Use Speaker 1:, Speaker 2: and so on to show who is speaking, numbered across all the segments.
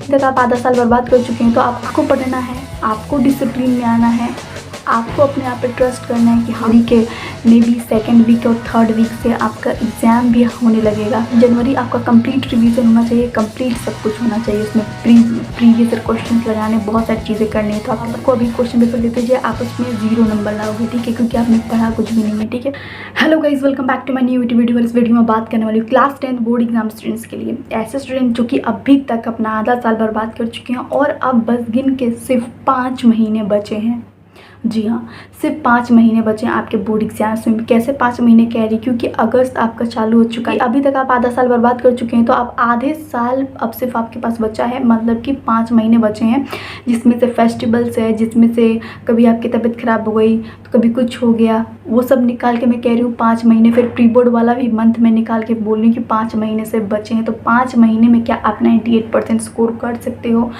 Speaker 1: तक आप आधा साल बर्बाद कर चुके हैं, तो आपको पढ़ना है, आपको डिसिप्लिन में आना है, आपको अपने आप पे ट्रस्ट करना है कि हाँ के मे बी सेकेंड वीक और थर्ड वीक से आपका एग्ज़ाम भी होने लगेगा। जनवरी आपका कंप्लीट रिवीजन होना चाहिए, कंप्लीट सब कुछ होना चाहिए। उसमें प्रीवियस क्वेश्चन लगाने, बहुत सारी चीज़ें करनी है। तो आपको अभी क्वेश्चन पेपर देते जाइए, आप उसमें 0 नंबर लाओगे, ठीक है, क्योंकि आपने पढ़ा कुछ भी नहीं है, ठीक है। Hello guys, welcome back to my new video. इस वीडियो में बात करने वाली हूँ क्लास 10 बोर्ड एग्जाम स्टूडेंट्स के लिए, ऐसे स्टूडेंट जो कि अभी तक अपना आधा साल बर्बाद कर चुके हैं और अब बस गिन के सिर्फ 5 महीने बचे हैं। जी हाँ, सिर्फ 5 महीने बचे हैं आपके बोर्ड एग्जाम्स में। कैसे 5 महीने कह रही, क्योंकि अगस्त आपका चालू हो चुका है। अभी तक आप आधा साल बर्बाद कर चुके हैं, तो आप आधे साल अब सिर्फ आपके पास बचा है, मतलब कि 5 महीने बचे हैं, जिसमें से फेस्टिवल्स है, जिसमें से कभी आपकी तबीयत खराब हो गई तो कभी कुछ हो गया, वो सब निकाल के मैं कह रही हूँ 5 महीने। फिर प्री बोर्ड वाला भी मंथ में निकाल के बोल रही हूँ कि 5 महीने से बचे हैं। तो 5 महीने में क्या आप 98% स्कोर कर सकते हो?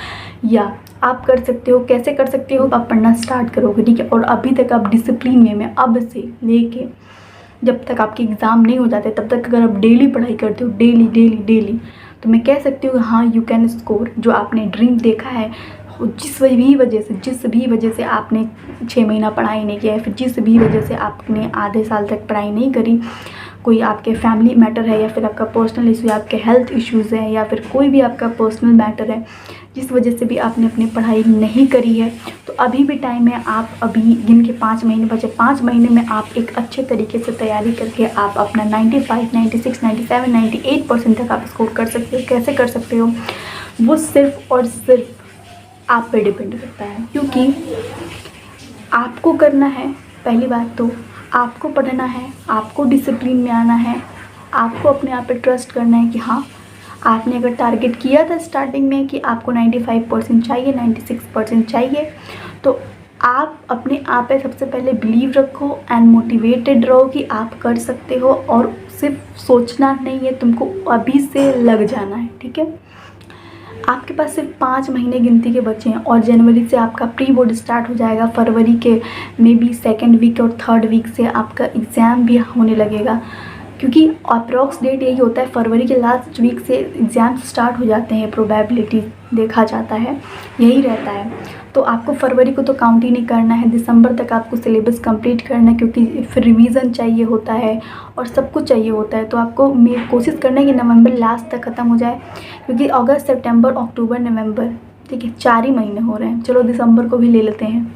Speaker 1: या आप कर सकते हो। कैसे कर सकते हो? आप पढ़ना स्टार्ट करोगे, ठीक है। और अभी तक आप डिसिप्लिन में अब से लेके जब तक आपके एग्ज़ाम नहीं हो जाते तब तक अगर आप डेली पढ़ाई करते हो, डेली डेली डेली, तो मैं कह सकती हूँ हाँ यू कैन स्कोर। जो आपने ड्रीम देखा है, जिस भी वजह से आपने 6 महीना पढ़ाई नहीं किया है, फिर जिस भी वजह से आपने आधे साल तक पढ़ाई नहीं करी, कोई आपके फैमिली मैटर है या फिर आपका पर्सनल इशू है, आपके हेल्थ इश्यूज़ हैं, या फिर कोई भी आपका पर्सनल मैटर है जिस वजह से भी आपने अपनी पढ़ाई नहीं करी है, तो अभी भी टाइम है। आप अभी गिन के 5 महीने बचे, 5 महीने में आप एक अच्छे तरीके से तैयारी करके आप अपना 95, 96, 97, 98% तक आप स्कोर कर सकते हो। कैसे कर सकते हो? वो सिर्फ और सिर्फ आप पे डिपेंड करता है, क्योंकि आपको करना है। पहली बात तो आपको पढ़ना है, आपको डिसिप्लिन में आना है, आपको अपने आप पे ट्रस्ट करना है कि हाँ, आपने अगर टारगेट किया था स्टार्टिंग में कि आपको 95% चाहिए, 96% चाहिए, तो आप अपने आप पे सबसे पहले बिलीव रखो एंड मोटिवेटेड रहो कि आप कर सकते हो। और सिर्फ सोचना नहीं है, तुमको अभी से लग जाना है, ठीक है। आपके पास सिर्फ 5 महीने गिनती के बचे हैं और जनवरी से आपका प्री बोर्ड स्टार्ट हो जाएगा। फरवरी के मे बी सेकेंड वीक और थर्ड वीक से आपका एग्ज़ाम भी होने लगेगा, क्योंकि अप्रॉक्स डेट यही होता है, फरवरी के लास्ट वीक से एग्ज़ाम स्टार्ट हो जाते हैं, प्रोबेबिलिटी देखा जाता है यही रहता है। तो आपको फरवरी को तो काउंट ही नहीं करना है, दिसंबर तक आपको सिलेबस कंप्लीट करना है, क्योंकि फिर रिवीजन चाहिए होता है और सब कुछ चाहिए होता है। तो आपको कोशिश करना है कि नवंबर लास्ट तक ख़त्म हो जाए, क्योंकि अगस्त, सितंबर, अक्टूबर, नवंबर, ठीक है, 4 ही महीने हो रहे हैं। चलो दिसंबर को भी ले लेते हैं,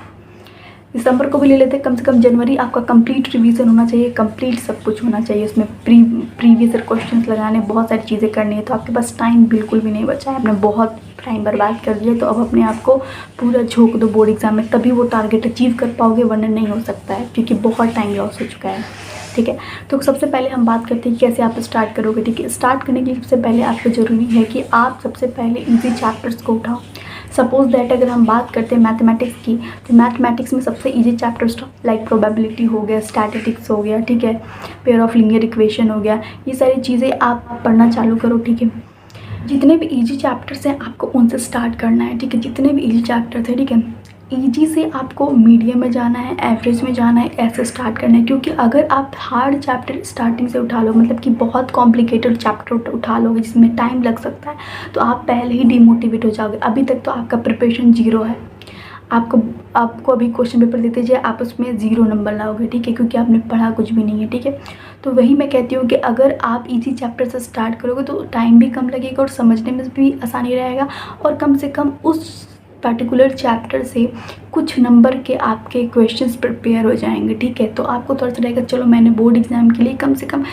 Speaker 1: कम से कम जनवरी आपका कंप्लीट रिवीजन होना चाहिए, कंप्लीट सब कुछ होना चाहिए। उसमें प्रीवियस क्वेश्चंस लगाने, बहुत सारी चीज़ें करनी है। तो आपके पास टाइम बिल्कुल भी नहीं बचा है, आपने बहुत टाइम बर्बाद कर दिया। तो अब अपने आप को पूरा झोंक दो बोर्ड एग्जाम में, तभी वो टारगेट अचीव कर पाओगे, वरना नहीं हो सकता है, क्योंकि बहुत टाइम लॉस हो चुका है, ठीक है। तो सबसे पहले हम बात करते हैं कि कैसे आप स्टार्ट करोगे, ठीक है। स्टार्ट करने के लिए सबसे पहले आपको ज़रूरी है कि आप सबसे पहले ईजी चैप्टर्स को उठाओ। सपोज दैट अगर हम बात करते हैं मैथमेटिक्स की, तो मैथमेटिक्स में सबसे इजी चैप्टर्स लाइक प्रोबेबिलिटी हो गया, स्टैटिस्टिक्स हो गया, ठीक है, पेयर ऑफ लीनियर इक्वेशन हो गया, ये सारी चीज़ें आप पढ़ना चालू करो, ठीक है। जितने भी इजी चैप्टर्स हैं आपको उनसे स्टार्ट करना है, ठीक है। जितने भी इजी चैप्टर्स हैं, ठीक है, ईजी से आपको मीडियम में जाना है, एवरेज में जाना है, ऐसे स्टार्ट करना है। क्योंकि अगर आप हार्ड चैप्टर स्टार्टिंग से उठा लो, मतलब कि बहुत कॉम्प्लिकेटेड चैप्टर उठा लोगे जिसमें टाइम लग सकता है, तो आप पहले ही डिमोटिवेट हो जाओगे। अभी तक तो आपका प्रिपरेशन 0 है, आपको अभी क्वेश्चन पेपर देते जाइए, आप उसमें 0 नंबर लाओगे, ठीक है, क्योंकि आपने पढ़ा कुछ भी नहीं है, ठीक है। तो वही मैं कहती हूँ कि अगर आप इजी चैप्टर से स्टार्ट करोगे तो टाइम भी कम लगेगा और समझने में भी आसानी रहेगा, और कम से कम उस पर्टिकुलर चैप्टर से कुछ नंबर के आपके क्वेश्चंस प्रिपेयर हो जाएंगे, ठीक है। तो आपको थोड़ा सा रहेगा चलो मैंने बोर्ड एग्जाम के लिए कम से कम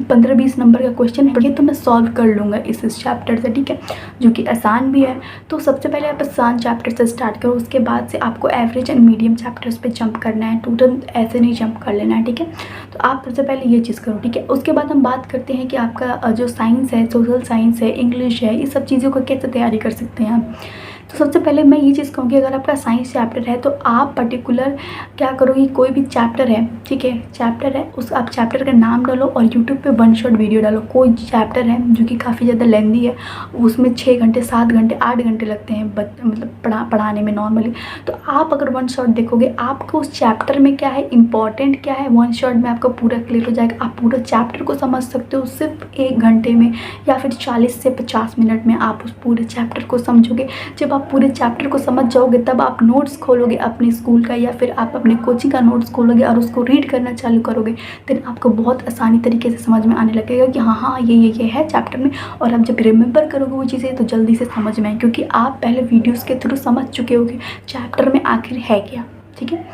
Speaker 1: 15-20 नंबर का क्वेश्चन पढ़े तो मैं सॉल्व कर लूँगा इस चैप्टर से, ठीक है, जो कि आसान भी है। तो सबसे पहले आप आसान चैप्टर से स्टार्ट करो, उसके बाद से आपको एवरेज एंड मीडियम चैप्टर्स पे जंप करना है, टोटल ऐसे नहीं जंप कर लेना है, ठीक है। तो आप सबसे पहले ये चीज़ करो, ठीक है। उसके बाद हम बात करते हैं कि आपका जो साइंस है, सोशल साइंस है, इंग्लिश है, इस सब चीज़ों को कैसे तैयारी कर सकते हैं आप। तो सबसे पहले मैं ये चीज़ कहूँगी, अगर आपका साइंस चैप्टर है तो आप पर्टिकुलर क्या करो कि कोई भी चैप्टर है, ठीक है, चैप्टर है, उस आप चैप्टर का नाम डालो और यूट्यूब पे वन शॉट वीडियो डालो। कोई चैप्टर है जो कि काफ़ी ज़्यादा लेंदी है, उसमें 6 घंटे 7 घंटे 8 घंटे लगते हैं मतलब पढ़ाने में नॉर्मली, तो आप अगर वन शॉट देखोगे, आपको उस चैप्टर में क्या है, इंपॉर्टेंट क्या है, वन शॉट में आपका पूरा क्लियर हो जाएगा। आप पूरा चैप्टर को समझ सकते हो सिर्फ 1 घंटे में, या फिर 40 से 50 मिनट में आप उस पूरे चैप्टर को समझोगे। जब आप पूरे चैप्टर को समझ जाओगे तब आप नोट्स खोलोगे अपने स्कूल का या फिर आप अपने कोचिंग का नोट्स खोलोगे और उसको रीड करना चालू करोगे, देन आपको बहुत आसानी तरीके से समझ में आने लगेगा कि हाँ ये है चैप्टर में। और आप जब रिमेंबर करोगे वो चीज़ें तो जल्दी से समझ में आए, क्योंकि आप पहले वीडियोज़ के थ्रू समझ चुके होगे चैप्टर में आखिर है क्या, ठीक है।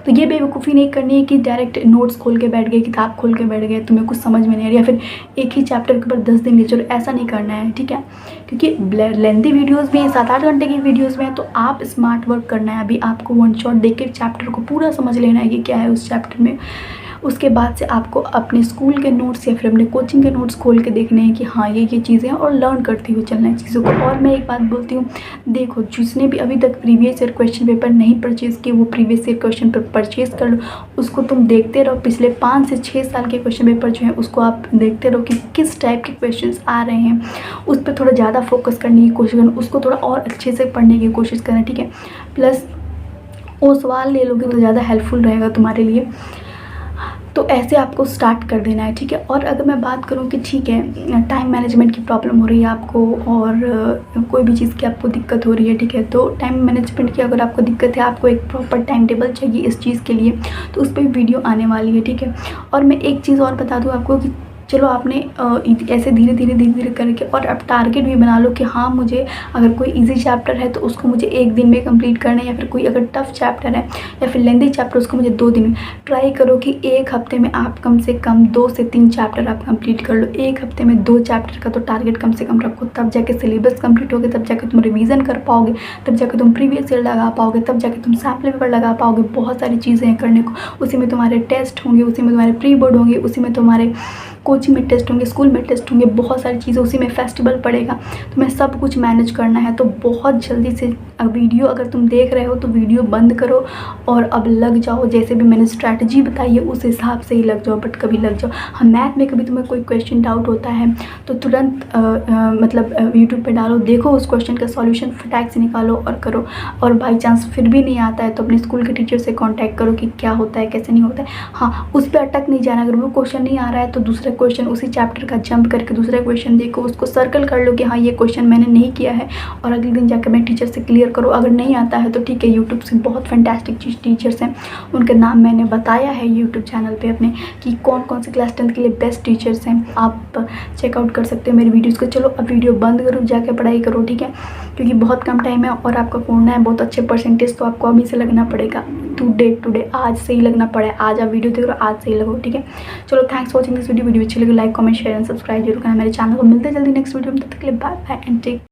Speaker 1: तो ये बेवकूफ़ी नहीं करनी है कि डायरेक्ट नोट्स खोल के बैठ गए, किताब खोल के बैठ गए, तुम्हें कुछ समझ में नहीं आ रही, या फिर एक ही चैप्टर के ऊपर 10 दिन ले चलो, ऐसा नहीं करना है, ठीक है। क्योंकि लेंथी वीडियोस भी हैं, 7-8 घंटे की वीडियोस में है, तो आप स्मार्ट वर्क करना है। अभी आपको वन शॉट देख के चैप्टर को पूरा समझ लेना है कि क्या है उस चैप्टर में। उसके बाद से आपको अपने स्कूल के नोट्स या फिर अपने कोचिंग के नोट्स खोल के देखने हैं कि हाँ ये चीज़ें हैं, और लर्न करती हुई चलना है चीज़ों को। और मैं एक बात बोलती हूँ, देखो जिसने भी अभी तक प्रीवियस ईयर क्वेश्चन पेपर नहीं परचेज़ किए वो previous year question paper purchase कर लो, उसको तुम देखते रहो। पिछले 5 से 6 साल के क्वेश्चन पेपर जो हैं उसको आप देखते रहो कि किस टाइप के क्वेश्चन आ रहे हैं, उस पर थोड़ा ज़्यादा फोकस करने की कोशिश करना, उसको थोड़ा और अच्छे से पढ़ने की कोशिश करना, ठीक है। प्लस वो सवाल ले लोगे तो ज़्यादा हेल्पफुल रहेगा तुम्हारे लिए। तो ऐसे आपको स्टार्ट कर देना है, ठीक है। और अगर मैं बात करूं कि ठीक है टाइम मैनेजमेंट की प्रॉब्लम हो रही है आपको, और कोई भी चीज़ की आपको दिक्कत हो रही है, ठीक है, तो टाइम मैनेजमेंट की अगर आपको दिक्कत है, आपको एक प्रॉपर टाइम टेबल चाहिए इस चीज़ के लिए, तो उस पर वीडियो आने वाली है, ठीक है। और मैं एक चीज़ और बता दूँ आपको कि चलो आपने ऐसे धीरे धीरे करके और अब टारगेट भी बना लो कि हाँ मुझे अगर कोई इजी चैप्टर है तो उसको मुझे 1 दिन में कंप्लीट करना है, या फिर कोई अगर टफ चैप्टर है या फिर लेंथी चैप्टर उसको मुझे 2 दिन में। ट्राई करो कि 1 हफ्ते में आप कम से कम 2 से 3 चैप्टर आप कंप्लीट कर लो। 1 हफ्ते में 2 चैप्टर का तो टारगेट कम से कम रखो, तब जाके सिलेबस कंप्लीट होगे, तब जाके तुम रिवीजन कर पाओगे, तब जाके तुम प्रीवियस ईयर लगा पाओगे, तब जाके तुम सैम्पल पेपर लगा पाओगे। बहुत सारी चीज़ें हैं करने को, उसी में तुम्हारे टेस्ट होंगे, उसी में तुम्हारे प्री बोर्ड होंगे, उसी में तुम्हारे कोचिंग में टेस्ट होंगे, स्कूल में टेस्ट होंगे, बहुत सारी चीज़ें, उसी में फेस्टिवल पड़ेगा, तुम्हें सब कुछ मैनेज करना है। तो बहुत जल्दी से वीडियो अगर तुम देख रहे हो तो वीडियो बंद करो और अब लग जाओ, जैसे भी मैंने स्ट्रैटेजी बताई है उस हिसाब से ही लग जाओ। बट कभी लग जाओ, हाँ मैथ में कभी तुम्हें कोई क्वेश्चन डाउट होता है तो तुरंत मतलब यूट्यूब पे डालो, देखो उस क्वेश्चन का सॉल्यूशन फटाक से निकालो और करो। और बाई चांस फिर भी नहीं आता है तो अपने स्कूल के टीचर से कॉन्टैक्ट करो कि क्या होता है कैसे नहीं होता है। हाँ उस पर अटक नहीं जाना, अगर वो क्वेश्चन नहीं आ रहा है तो दूसरा क्वेश्चन उसी चैप्टर का जंप करके दूसरा क्वेश्चन देखो, उसको सर्कल कर लो कि हाँ ये क्वेश्चन मैंने नहीं किया है, और अगले दिन जाकर अपने टीचर से क्लियर करो। अगर नहीं आता है तो ठीक है, यूट्यूब से बहुत फैंटास्टिक टीचर्स हैं, उनके नाम मैंने बताया है यूट्यूब चैनल पे अपने कि कौन कौन से क्लास 10 के लिए बेस्ट टीचर्स हैं, आप चेकआउट कर सकते हो मेरी वीडियोज़ को। चलो अब वीडियो बंद करो, जाके पढ़ाई करो, ठीक है, क्योंकि बहुत कम टाइम है और आपका पढ़ना है बहुत अच्छे परसेंटेज, तो आपको अभी से लगना पड़ेगा। टुडे आज से ही लगना पड़े, आज आप वीडियो देख रहे हो आज से ही लगो, ठीक है। चलो thanks for watching this video अच्छी लगे like comment share and subscribe जरूर करना मेरे चैनल को। मिलते जल्दी नेक्स्ट वीडियो में, तब तक के लिए बाय बाय एंड टेक